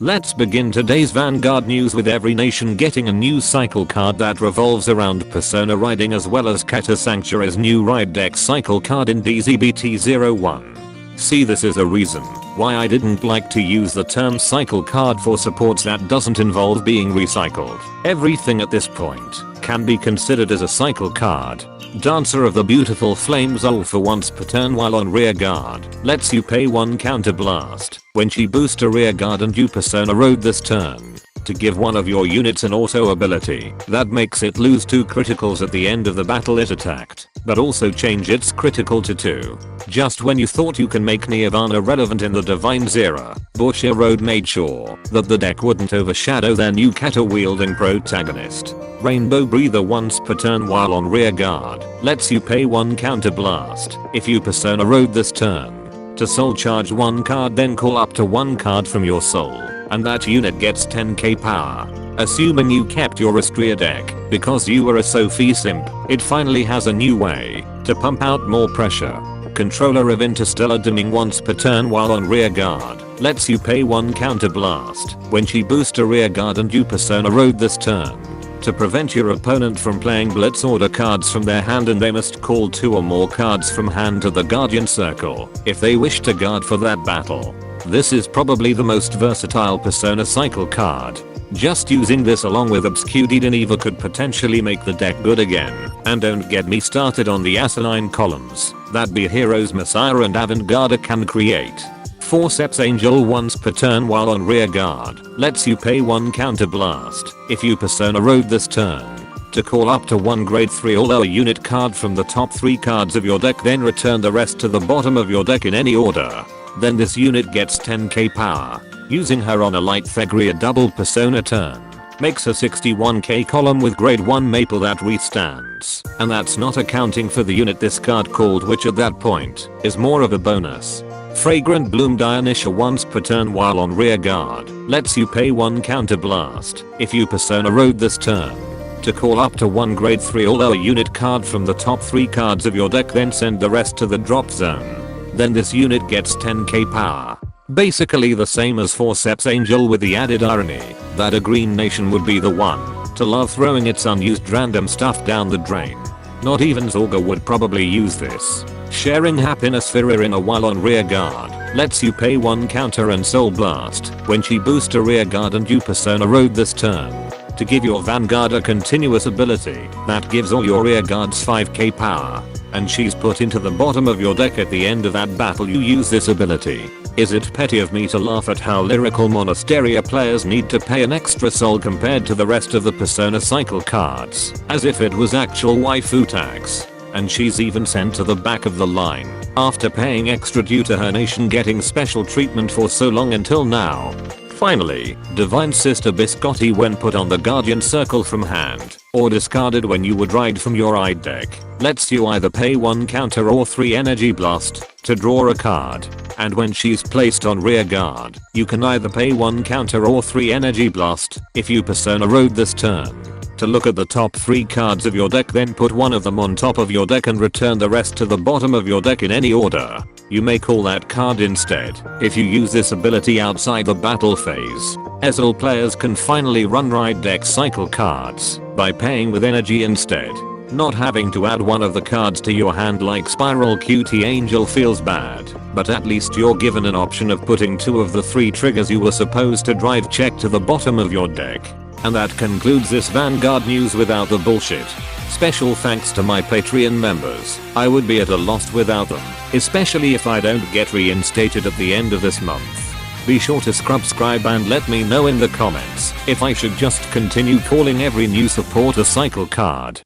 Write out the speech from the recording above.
Let's begin today's Vanguard news with every nation getting a new cycle card that revolves around Persona riding, as well as Kata Sanctuary's new ride deck cycle card in DZBT01. See, this is a reason why I didn't like to use the term cycle card for supports that doesn't involve being recycled. Everything at this point can be considered as a cycle card. Dancer of the Beautiful Flames ult for once per turn while on rear guard. Lets you pay 1 counter blast when she boosts a rear guard and you Persona road this turn to give one of your units an auto ability that makes it lose 2 criticals at the end of the battle it attacked, but also change its critical to 2. Just when you thought you can make Nirvana relevant in the Divines era, Butcher Road made sure that the deck wouldn't overshadow their new kata wielding protagonist. Rainbow Breather once per turn while on rear guard. Lets you pay 1 counter blast if you Persona road this turn to soul charge 1 card, then call up to 1 card from your soul, and that unit gets 10k power. Assuming you kept your Astria deck because you were a Sophie simp, it finally has a new way to pump out more pressure. Controller of Interstellar Dimming once per turn while on rear guard. Lets you pay 1 counter blast when she boosts a rear guard and you Persona road this turn to prevent your opponent from playing Blitz order cards from their hand, and they must call 2 or more cards from hand to the Guardian Circle if they wish to guard for that battle. This is probably the most versatile Persona cycle card. Just using this along with Obscured Eva could potentially make the deck good again. And don't get me started on the asinine columns that be Heroes Messiah and Vanguard can create. Forceps Angel once per turn while on rear guard. Lets you pay 1 counter blast if you Persona road this turn to call up to 1 grade 3 or lower unit card from the top 3 cards of your deck, then return the rest to the bottom of your deck in any order. Then this unit gets 10k power. Using her on a light Thegria double Persona turn makes a 61k column with grade 1 maple that withstands, and that's not accounting for the unit this card called, which at that point is more of a bonus. Fragrant Bloom Dionysia once per turn while on rear guard. Lets you pay 1 counter blast if you Persona road this turn to call up to 1 grade 3 or lower unit card from the top 3 cards of your deck, then send the rest to the drop zone. Then this unit gets 10k power. Basically the same as Forceps Angel, with the added irony that a green nation would be the one to love throwing its unused random stuff down the drain. Not even Zorga would probably use this. Sharing Happiness Firina while on rear guard. Lets you pay 1 counter and soul blast when she boosts a rear guard and you Persona road this turn to give your Vanguard a continuous ability that gives all your rear guards 5k power, and she's put into the bottom of your deck at the end of that battle you use this ability. Is it petty of me to laugh at how lyrical Monasteria players need to pay an extra soul compared to the rest of the Persona cycle cards, as if it was actual waifu tax? And she's even sent to the back of the line after paying extra due to her nation getting special treatment for so long until now. Finally, Divine Sister Biscotti, when put on the Guardian Circle from hand or discarded when you would ride from your ride deck, lets you either pay 1 counter or 3 energy blast to draw a card. And when she's placed on rear guard, you can either pay 1 counter or 3 energy blast if you Persona road this turn to look at the top 3 cards of your deck, then put 1 of them on top of your deck and return the rest to the bottom of your deck in any order. You may call that card instead if you use this ability outside the battle phase. ESL players can finally run ride deck cycle cards by paying with energy instead. Not having to add 1 of the cards to your hand like Spiral Cutie Angel feels bad, but at least you're given an option of putting 2 of the 3 triggers you were supposed to drive check to the bottom of your deck. And that concludes this Vanguard news without the bullshit. Special thanks to my Patreon members. I would be at a loss without them, especially if I don't get reinstated at the end of this month. Be sure to subscribe and let me know in the comments if I should just continue calling every new support a cycle card.